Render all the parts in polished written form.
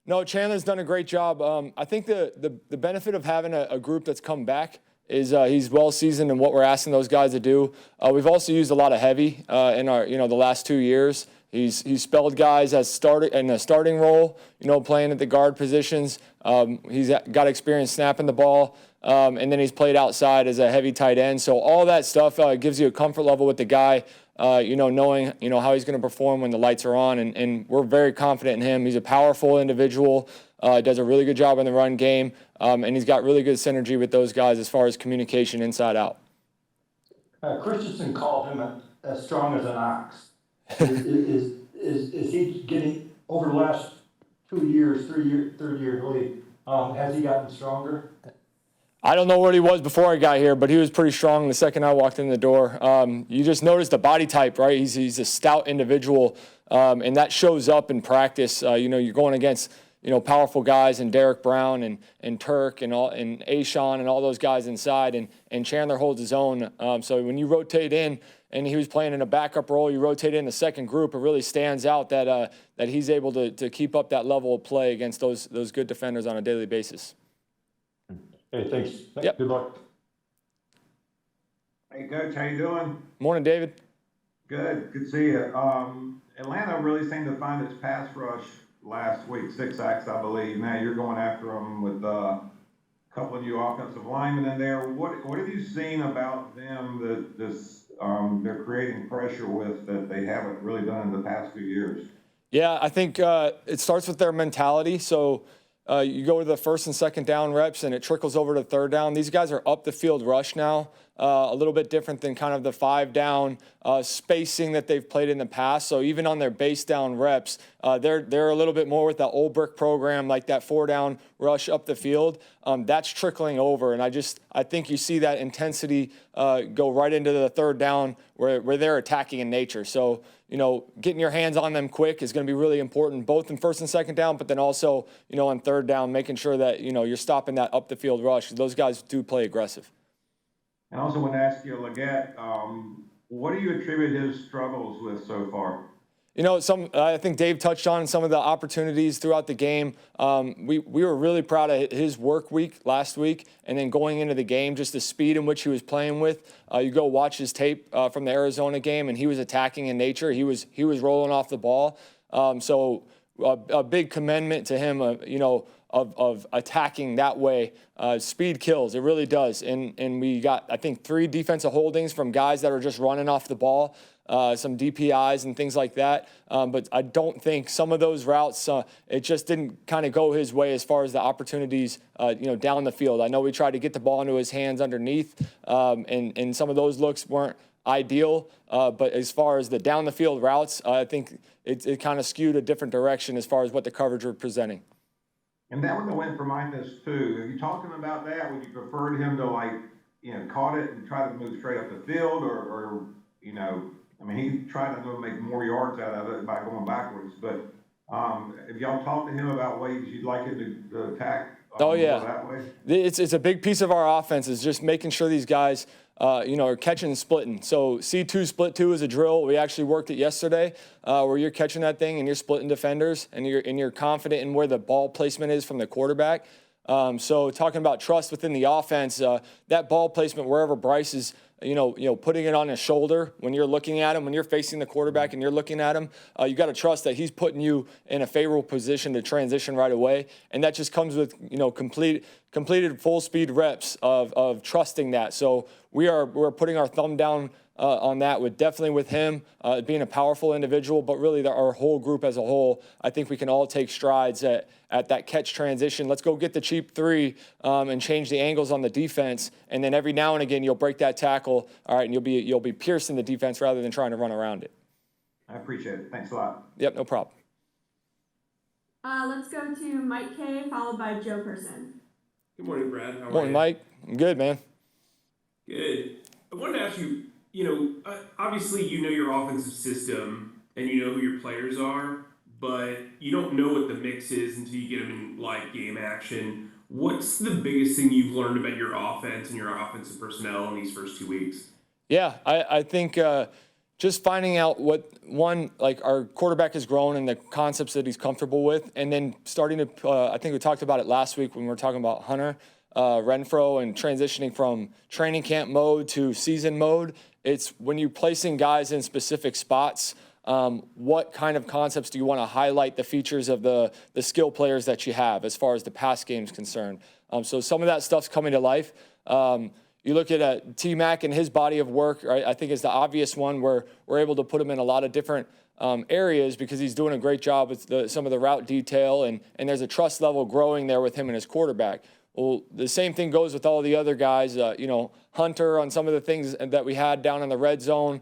No, Chandler's done a great job. I think the benefit of having a group that's come back is he's well seasoned in what we're asking those guys to do. We've also used a lot of heavy in our the last 2 years. He's spelled guys as in a starting role, playing at the guard positions. He's got experience snapping the ball, and then he's played outside as a heavy tight end. So all that stuff gives you a comfort level with the guy. Knowing how he's going to perform when the lights are on, and we're very confident in him. He's a powerful individual, does a really good job in the run game, and he's got really good synergy with those guys as far as communication inside out. Christensen called him as strong as an ox. Is he getting over the last 2 years, third year in the league? Has he gotten stronger? I don't know what he was before I got here, but he was pretty strong the second I walked in the door. You just noticed the body type, right? He's a stout individual, and that shows up in practice. You're going against powerful guys and Derek Brown and Turk and Ashawn and all those guys inside, and Chandler holds his own. So when you rotate in, and he was playing in a backup role, you rotate in the second group, it really stands out that he's able to keep up that level of play against those good defenders on a daily basis. Hey, thanks. Yep. Good luck. Hey, Coach, how you doing? Morning, David. Good to see you. Atlanta really seemed to find its pass rush last week, 6 sacks, I believe. Now you're going after them with a couple of new offensive linemen in there. What have you seen about them that they're creating pressure with that they haven't really done in the past few years? Yeah, I think it starts with their mentality. So you go to the first and second down reps, and it trickles over to third down. These guys are up the field rush now, a little bit different than kind of the 5 down spacing that they've played in the past. So even on their base down reps, they're a little bit more with that old brick program, like that 4 down rush up the field. That's trickling over, and I think you see that intensity go right into the third down where they're attacking in nature. So getting your hands on them quick is going to be really important, both in first and second down, but then also, on third down, making sure that, you're stopping that up the field rush. Those guys do play aggressive. I also want to ask you, Leggett, what do you attribute his struggles with so far? I think Dave touched on some of the opportunities throughout the game. We were really proud of his work week last week, and then going into the game, just the speed in which he was playing with. You go watch his tape from the Arizona game, and he was attacking in nature. He was rolling off the ball. So a big commendment to him, of attacking that way. Speed kills, it really does. And we got, I think, 3 defensive holdings from guys that are just running off the ball. Some DPIs and things like that. But I don't think some of those routes, it just didn't kind of go his way as far as the opportunities, down the field. I know we tried to get the ball into his hands underneath, and some of those looks weren't ideal. But as far as the down the field routes, I think it kind of skewed a different direction as far as what the coverage were presenting. And that one went for Minus too. Have you talked to him about that? Would you prefer him to caught it and try to move straight up the field, or he tried to make more yards out of it by going backwards. But have y'all talked to him about ways you'd like him to attack? Oh yeah, that way? It's a big piece of our offense is just making sure these guys, are catching and splitting. So C2 split 2 is a drill. We actually worked it yesterday, where you're catching that thing and you're splitting defenders, and you're confident in where the ball placement is from the quarterback. So talking about trust within the offense, that ball placement wherever Bryce is, putting it on his shoulder when you're looking at him, when you're facing the quarterback and you're looking at him, you got to trust that he's putting you in a favorable position to transition right away. And that just comes with, completed full speed reps of trusting that. So we're putting our thumb down on that definitely with him being a powerful individual, but really our whole group as a whole. I think we can all take strides at that catch transition. Let's go get the cheap 3 and change the angles on the defense, and then every now and again you'll break that tackle, all right, and you'll be piercing the defense rather than trying to run around it. I appreciate it. Thanks a lot. Yep, no problem. Let's go to Mike K, followed by Joe Person. Good morning, Brad. How are you? Morning, Mike. I'm good, man. Good. I wanted to ask you, obviously you know your offensive system and you know who your players are, but you don't know what the mix is until you get them in live game action. What's the biggest thing you've learned about your offense and your offensive personnel in these first 2 weeks? Yeah, I think just finding out like our quarterback has grown and the concepts that he's comfortable with, and then starting to, I think we talked about it last week when we were talking about Hunter Renfro and transitioning from training camp mode to season mode. It's when you're placing guys in specific spots, what kind of concepts do you want to highlight the features of the skill players that you have as far as the pass game is concerned. So some of that stuff's coming to life. You look at T-Mac and his body of work, right? I think is the obvious one where we're able to put him in a lot of different areas because he's doing a great job with some of the route detail, and there's a trust level growing there with him and his quarterback. Well, the same thing goes with all the other guys, Hunter on some of the things that we had down in the red zone.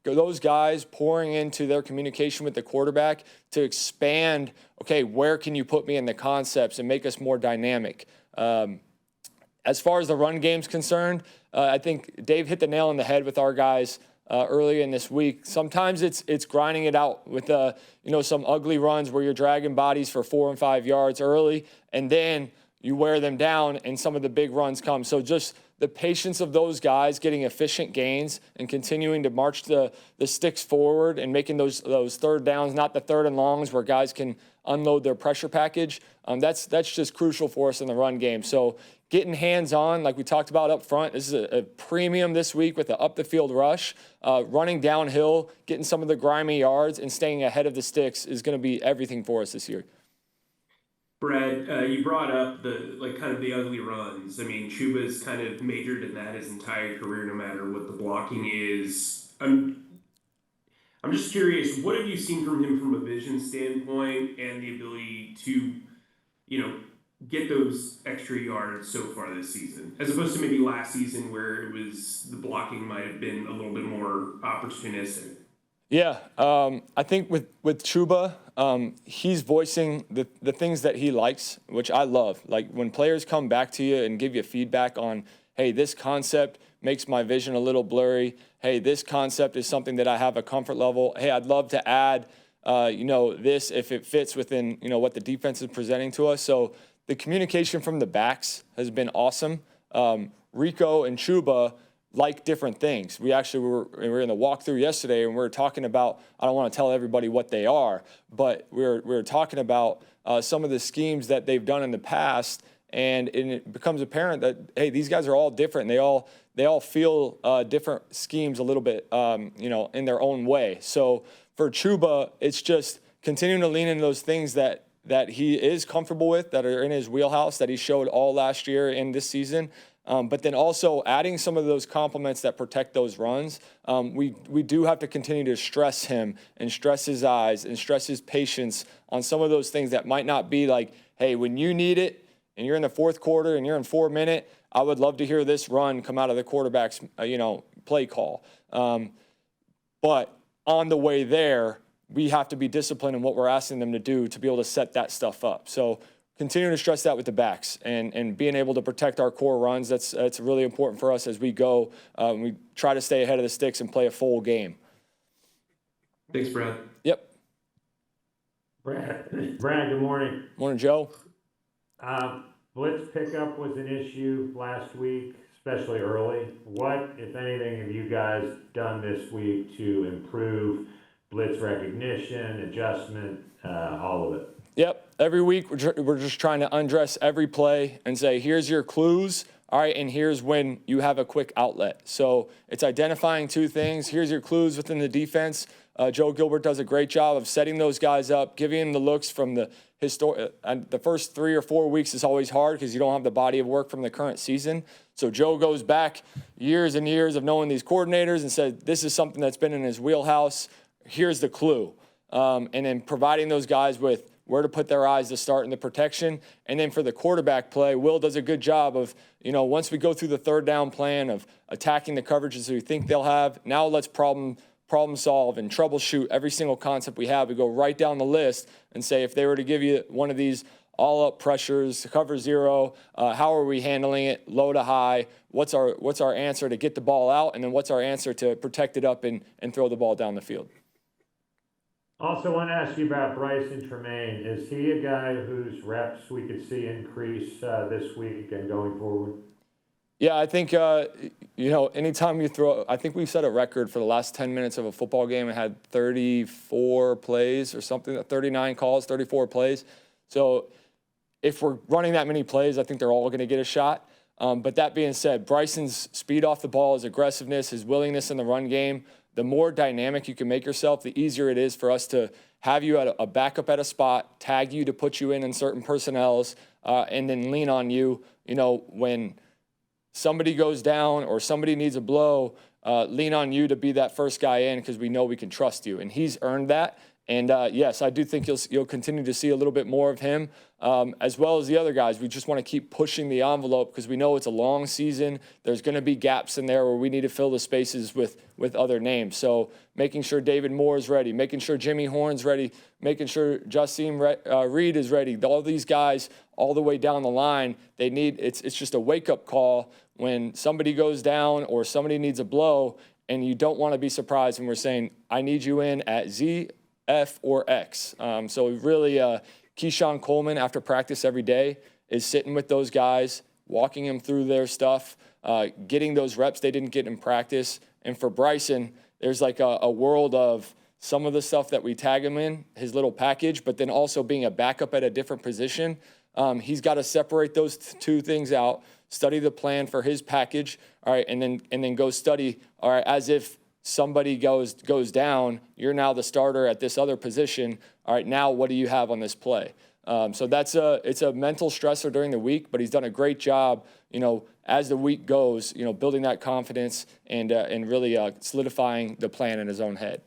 Those guys pouring into their communication with the quarterback to expand, okay, where can you put me in the concepts and make us more dynamic? As far as the run game's concerned, I think Dave hit the nail on the head with our guys earlier in this week. Sometimes it's grinding it out with some ugly runs where you're dragging bodies for 4 and 5 yards early, and then you wear them down and some of the big runs come. So just the patience of those guys getting efficient gains and continuing to march the sticks forward and making those third downs, not the third and longs where guys can unload their pressure package. That's just crucial for us in the run game. So getting hands-on, like we talked about up front, this is a premium this week with the up-the-field rush. Running downhill, getting some of the grimy yards, and staying ahead of the sticks is going to be everything for us this year. Brad, you brought up kind of the ugly runs. I mean, Chuba's kind of majored in that his entire career, no matter what the blocking is. I'm just curious, what have you seen from him from a vision standpoint and the ability to, get those extra yards so far this season, as opposed to maybe last season where it was the blocking might have been a little bit more opportunistic? Yeah, I think with Chuba, he's voicing the things that he likes, which I love. Like when players come back to you and give you feedback on, hey, this concept makes my vision a little blurry. Hey, this concept is something that I have a comfort level. Hey, I'd love to add, this if it fits within, what the defense is presenting to us. So the communication from the backs has been awesome. Rico and Chuba like different things. We were in the walkthrough yesterday, and we were talking about, I don't want to tell everybody what they are, but we were talking about some of the schemes that they've done in the past, and it becomes apparent that, hey, these guys are all different. They all feel different schemes a little bit, in their own way. So for Chuba, it's just continuing to lean into those things that he is comfortable with, that are in his wheelhouse, that he showed all last year and this season. But then also adding some of those complements that protect those runs. We do have to continue to stress him and stress his eyes and stress his patience on some of those things that might not be like, hey, when you need it and you're in the fourth quarter and you're in 4 minutes, I would love to hear this run come out of the quarterback's, play call. But on the way there, we have to be disciplined in what we're asking them to do to be able to set that stuff up. So continuing to stress that with the backs and being able to protect our core runs, that's really important for us as we go. We try to stay ahead of the sticks and play a full game. Thanks, Brad. Yep. Brad, good morning. Morning, Joe. Blitz pickup was an issue last week, especially early. What, if anything, have you guys done this week to improve blitz recognition, adjustment, all of it? Yep. Every week we're just trying to undress every play and say, here's your clues. All right, and here's when you have a quick outlet. So it's identifying two things. Here's your clues within the defense. Joe Gilbert does a great job of setting those guys up, giving them the looks from the the first 3 or 4 weeks is always hard because you don't have the body of work from the current season. So Joe goes back years and years of knowing these coordinators and said, this is something that's been in his wheelhouse. Here's the clue. And then providing those guys with where to put their eyes to start in the protection. And then for the quarterback play, Will does a good job of, once we go through the third down plan of attacking the coverages we think they'll have, now let's problem solve and troubleshoot every single concept we have. We go right down the list and say, if they were to give you one of these all-up pressures, cover zero, how are we handling it, low to high? What's our answer to get the ball out? And then what's our answer to protect it up and throw the ball down the field? Also want to ask you about Bryson Tremaine. Is he a guy whose reps we could see increase this week and going forward? Yeah, I think anytime you throw, I think we've set a record for the last 10 minutes of a football game and had 34 plays or something, 39 calls, 34 plays. So if we're running that many plays, I think they're all going to get a shot. But that being said, Bryson's speed off the ball, his aggressiveness, his willingness in the run game, the more dynamic you can make yourself, the easier it is for us to have you at a backup at a spot, tag you to put you in certain personnels, and then lean on you, when somebody goes down or somebody needs a blow, lean on you to be that first guy in because we know we can trust you. And he's earned that. And yes, I do think you'll continue to see a little bit more of him, as well as the other guys. We just want to keep pushing the envelope because we know it's a long season. There's going to be gaps in there where we need to fill the spaces with other names. So making sure David Moore is ready, making sure Jimmy Horn's ready, making sure Justine Reed is ready. All these guys all the way down the line, it's just a wake-up call when somebody goes down or somebody needs a blow, and you don't want to be surprised when we're saying, I need you in at Z, F, or X. So really, Keyshawn Coleman, after practice every day, is sitting with those guys, walking them through their stuff, getting those reps they didn't get in practice. And for Bryson, there's like a world of some of the stuff that we tag him in, his little package, but then also being a backup at a different position. He's got to separate those two things out, study the plan for his package, all right, and then go study, all right, as if somebody goes down, you're now the starter at this other position. All right, now what do you have on this play? So it's a mental stressor during the week, but he's done a great job, as the week goes, building that confidence and really solidifying the plan in his own head.